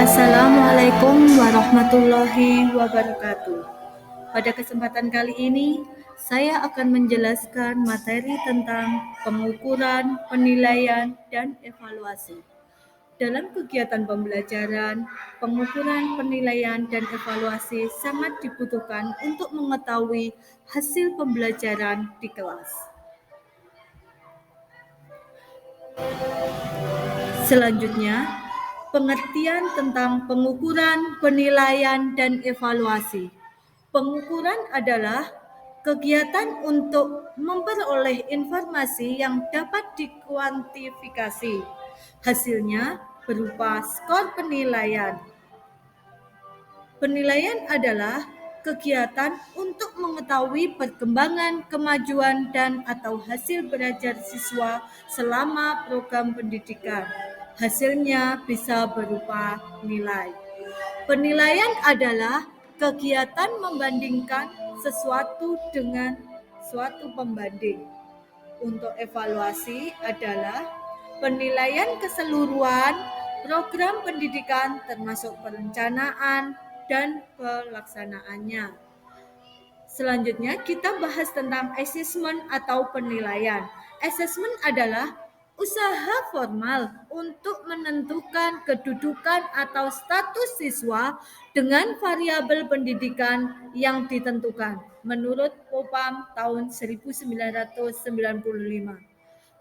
Assalamualaikum warahmatullahi wabarakatuh. Pada kesempatan kali ini, saya akan menjelaskan materi tentang pengukuran, penilaian, dan evaluasi. Dalam kegiatan pembelajaran, pengukuran, penilaian, dan evaluasi sangat dibutuhkan untuk mengetahui hasil pembelajaran di kelas. Selanjutnya, pengertian tentang pengukuran, penilaian, dan evaluasi. Pengukuran adalah kegiatan untuk memperoleh informasi yang dapat dikuantifikasi. Hasilnya berupa skor penilaian. Penilaian adalah kegiatan untuk mengetahui perkembangan, kemajuan, dan atau hasil belajar siswa selama program pendidikan. Hasilnya bisa berupa nilai. Penilaian adalah kegiatan membandingkan sesuatu dengan suatu pembanding. Untuk evaluasi adalah penilaian keseluruhan program pendidikan termasuk perencanaan dan pelaksanaannya. Selanjutnya kita bahas tentang assessment atau penilaian. Assessment adalah usaha formal untuk menentukan kedudukan atau status siswa dengan variabel pendidikan yang ditentukan menurut POPAM tahun 1995.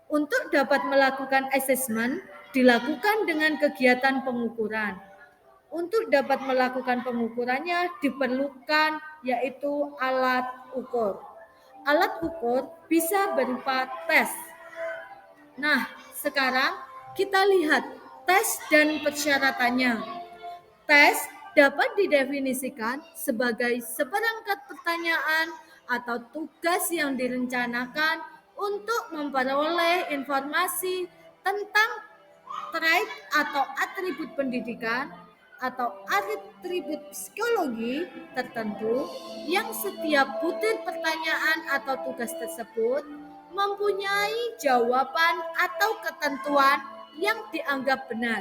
Untuk dapat melakukan assessment dilakukan dengan kegiatan pengukuran. Untuk dapat melakukan pengukurannya diperlukan yaitu alat ukur. Alat ukur bisa berupa tes. Nah, sekarang kita lihat tes dan persyaratannya. Tes dapat didefinisikan sebagai seperangkat pertanyaan atau tugas yang direncanakan untuk memperoleh informasi tentang trait atau atribut pendidikan atau atribut psikologi tertentu yang setiap butir pertanyaan atau tugas tersebut mempunyai jawaban atau ketentuan yang dianggap benar.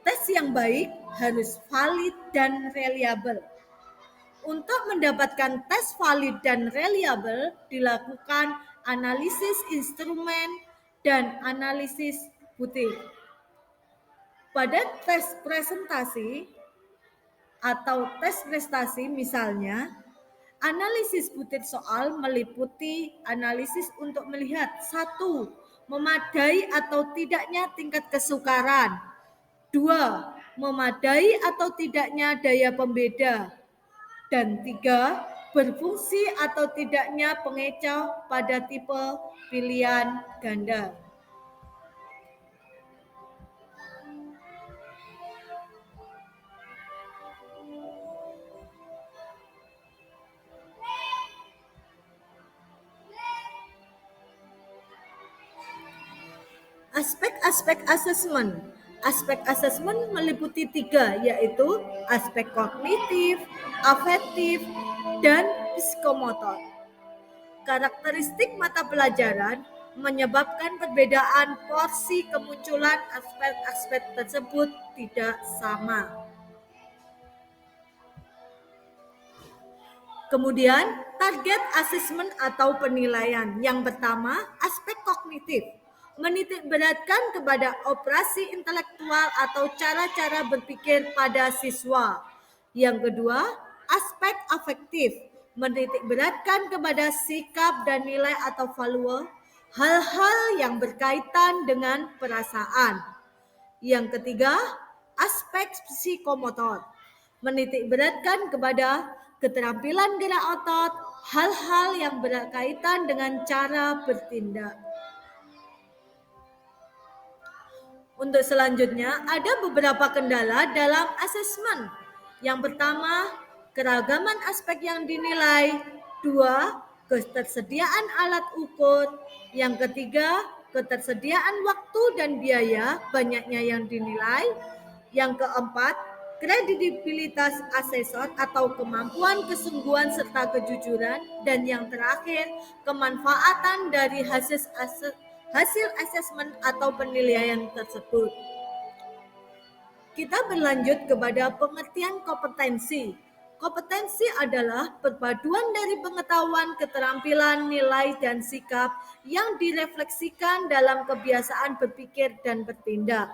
Tes yang baik harus valid dan reliable. Untuk mendapatkan tes valid dan reliable dilakukan analisis instrumen dan analisis butir. Pada tes presentasi atau tes prestasi misalnya, analisis butir soal meliputi analisis untuk melihat 1. Memadai atau tidaknya tingkat kesukaran. 2. Memadai atau tidaknya daya pembeda. Dan 3. Berfungsi atau tidaknya pengecoh pada tipe pilihan ganda. Aspek-aspek asesmen. Aspek asesmen meliputi 3, yaitu aspek kognitif, afektif, dan psikomotor. Karakteristik mata pelajaran menyebabkan perbedaan porsi kemunculan aspek-aspek tersebut tidak sama. Kemudian, target asesmen atau penilaian. Yang pertama, aspek kognitif. Menitikberatkan kepada operasi intelektual atau cara-cara berpikir pada siswa. Yang kedua, aspek afektif. Menitikberatkan kepada sikap dan nilai atau value, hal-hal yang berkaitan dengan perasaan. Yang ketiga, aspek psikomotor. Menitikberatkan kepada keterampilan gerak otot, hal-hal yang berkaitan dengan cara bertindak. Untuk selanjutnya, ada beberapa kendala dalam asesmen. Yang pertama, keragaman aspek yang dinilai. 2. Ketersediaan alat ukur. Yang ketiga, ketersediaan waktu dan biaya, banyaknya yang dinilai. Yang keempat, kredibilitas asesor atau kemampuan kesungguhan serta kejujuran. Dan yang terakhir, kemanfaatan dari hasil asesmen atau penilaian tersebut. kita berlanjut kepada pengertian kompetensi. Kompetensi adalah perpaduan dari pengetahuan, keterampilan, nilai, dan sikap yang direfleksikan dalam kebiasaan berpikir dan bertindak.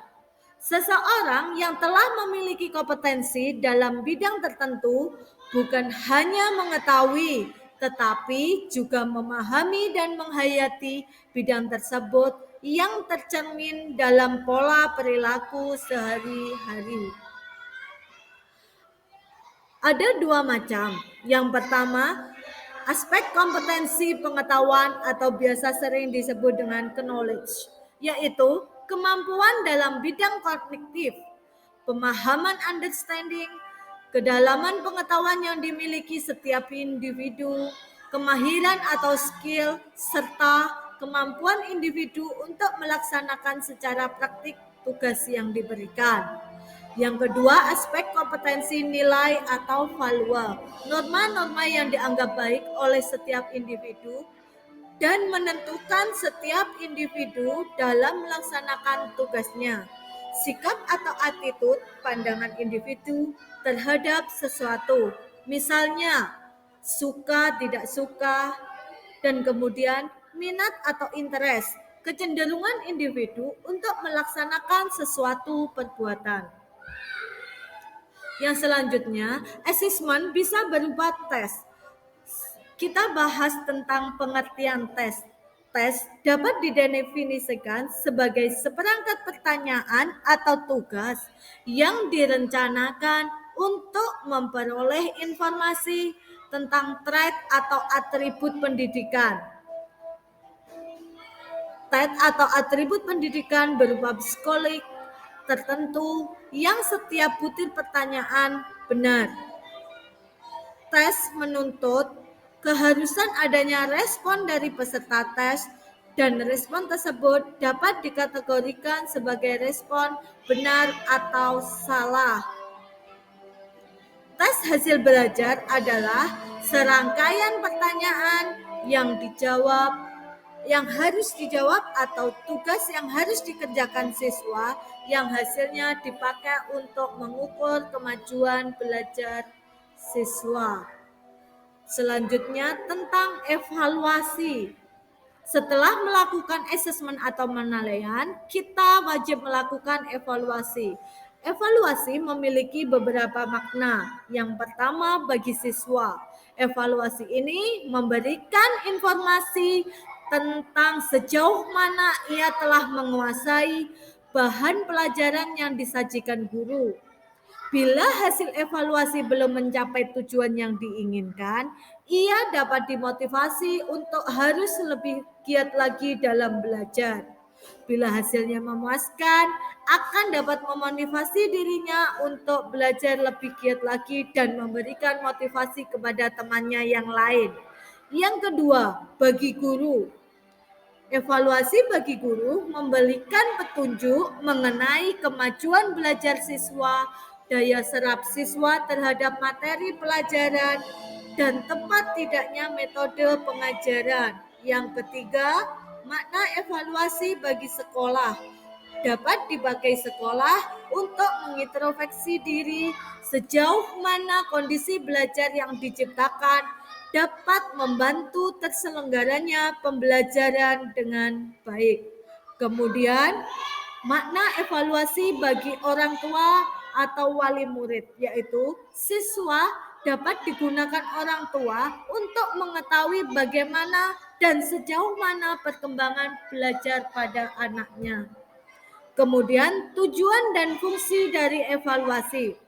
Seseorang yang telah memiliki kompetensi dalam bidang tertentu bukan hanya mengetahui, tetapi juga memahami dan menghayati bidang tersebut yang tercermin dalam pola perilaku sehari-hari. Ada dua macam. Yang pertama, aspek kompetensi pengetahuan atau biasa sering disebut dengan knowledge, yaitu kemampuan dalam bidang kognitif, pemahaman understanding, kedalaman pengetahuan yang dimiliki setiap individu, kemahiran atau skill, serta kemampuan individu untuk melaksanakan secara praktik tugas yang diberikan. Yang kedua, aspek kompetensi nilai atau value, norma-norma yang dianggap baik oleh setiap individu dan menentukan setiap individu dalam melaksanakan tugasnya. Sikap atau attitude pandangan individu terhadap sesuatu, misalnya suka, tidak suka, dan kemudian minat atau interest, kecenderungan individu untuk melaksanakan sesuatu perbuatan. Yang selanjutnya, assessment bisa berupa tes. Kita bahas tentang pengertian tes. Tes dapat didefinisikan sebagai seperangkat pertanyaan atau tugas yang direncanakan untuk memperoleh informasi tentang trait atau atribut pendidikan. Trait atau atribut pendidikan berupa psikolik tertentu yang setiap butir pertanyaan benar. Tes menuntut keharusan adanya respon dari peserta tes dan respon tersebut dapat dikategorikan sebagai respon benar atau salah. Tes hasil belajar adalah serangkaian pertanyaan yang harus dijawab atau tugas yang harus dikerjakan siswa yang hasilnya dipakai untuk mengukur kemajuan belajar siswa. Selanjutnya tentang evaluasi. Setelah melakukan asesmen atau penilaian, kita wajib melakukan evaluasi. Evaluasi memiliki beberapa makna. Yang pertama bagi siswa, evaluasi ini memberikan informasi tentang sejauh mana ia telah menguasai bahan pelajaran yang disajikan guru. Bila hasil evaluasi belum mencapai tujuan yang diinginkan, ia dapat dimotivasi untuk harus lebih giat lagi dalam belajar. Bila hasilnya memuaskan, akan dapat memotivasi dirinya untuk belajar lebih giat lagi dan memberikan motivasi kepada temannya yang lain. Yang kedua, bagi guru. Evaluasi bagi guru memberikan petunjuk mengenai kemajuan belajar siswa, daya serap siswa terhadap materi pelajaran, dan tepat tidaknya metode pengajaran. Yang ketiga, makna evaluasi bagi sekolah. Dapat dipakai sekolah untuk mengintrospeksi diri sejauh mana kondisi belajar yang diciptakan dapat membantu terselenggaranya pembelajaran dengan baik. Kemudian, makna evaluasi bagi orang tua atau wali murid, yaitu siswa dapat digunakan orang tua untuk mengetahui bagaimana dan sejauh mana perkembangan belajar pada anaknya. Kemudian, tujuan dan fungsi dari evaluasi.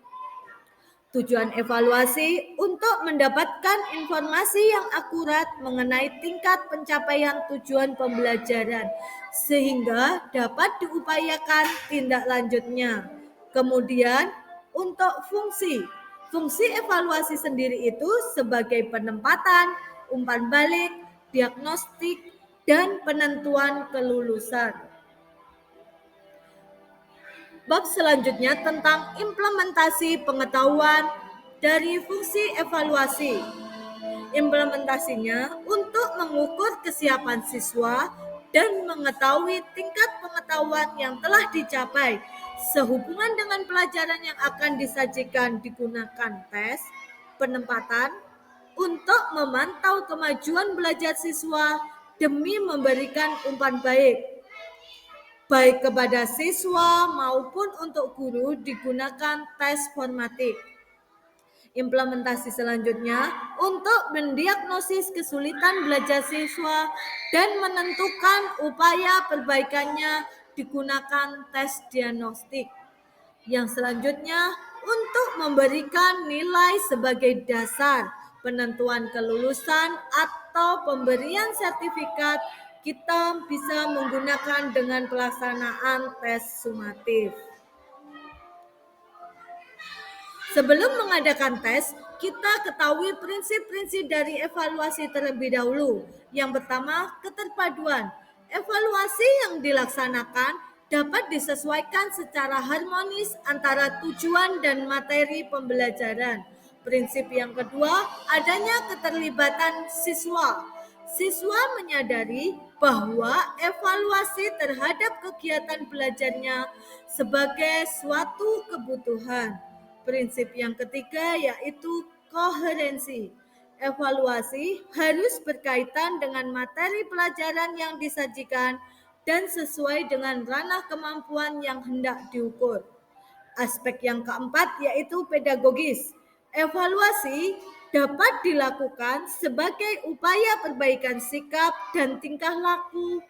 Tujuan evaluasi untuk mendapatkan informasi yang akurat mengenai tingkat pencapaian tujuan pembelajaran, sehingga dapat diupayakan tindak lanjutnya. Kemudian, untuk fungsi evaluasi sendiri itu sebagai penempatan, umpan balik, diagnostik, dan penentuan kelulusan. Bab selanjutnya tentang implementasi pengetahuan dari fungsi evaluasi. Implementasinya untuk mengukur kesiapan siswa dan mengetahui tingkat pengetahuan yang telah dicapai Sehubungan dengan pelajaran yang akan disajikan digunakan tes, penempatan, untuk memantau kemajuan belajar siswa demi memberikan umpan baik kepada siswa maupun untuk guru digunakan tes formatif. Implementasi selanjutnya untuk mendiagnosis kesulitan belajar siswa dan menentukan upaya perbaikannya digunakan tes diagnostik. Yang selanjutnya untuk memberikan nilai sebagai dasar penentuan kelulusan atau pemberian sertifikat, kita bisa menggunakan dengan pelaksanaan tes sumatif. Sebelum mengadakan tes, kita ketahui prinsip-prinsip dari evaluasi terlebih dahulu. Yang pertama, keterpaduan. Evaluasi yang dilaksanakan dapat disesuaikan secara harmonis antara tujuan dan materi pembelajaran. Prinsip yang kedua, adanya keterlibatan siswa. Siswa menyadari bahwa evaluasi terhadap kegiatan belajarnya sebagai suatu kebutuhan. Prinsip yang ketiga yaitu koherensi. Evaluasi harus berkaitan dengan materi pelajaran yang disajikan dan sesuai dengan ranah kemampuan yang hendak diukur. Aspek yang keempat yaitu pedagogis. Evaluasi dapat dilakukan sebagai upaya perbaikan sikap dan tingkah laku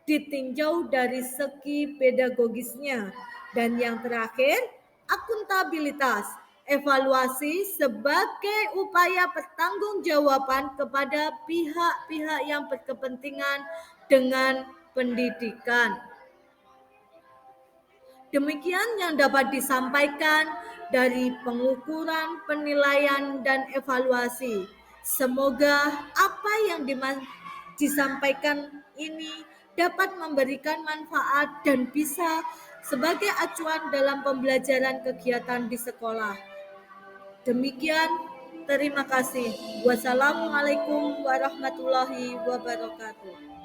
ditinjau dari segi pedagogisnya. Dan yang terakhir, akuntabilitas. Evaluasi sebagai upaya pertanggungjawaban kepada pihak-pihak yang berkepentingan dengan pendidikan. Demikian yang dapat disampaikan dari pengukuran, penilaian, dan evaluasi. Semoga apa yang disampaikan ini dapat memberikan manfaat dan bisa sebagai acuan dalam pembelajaran kegiatan di sekolah. Demikian, terima kasih. Wassalamualaikum warahmatullahi wabarakatuh.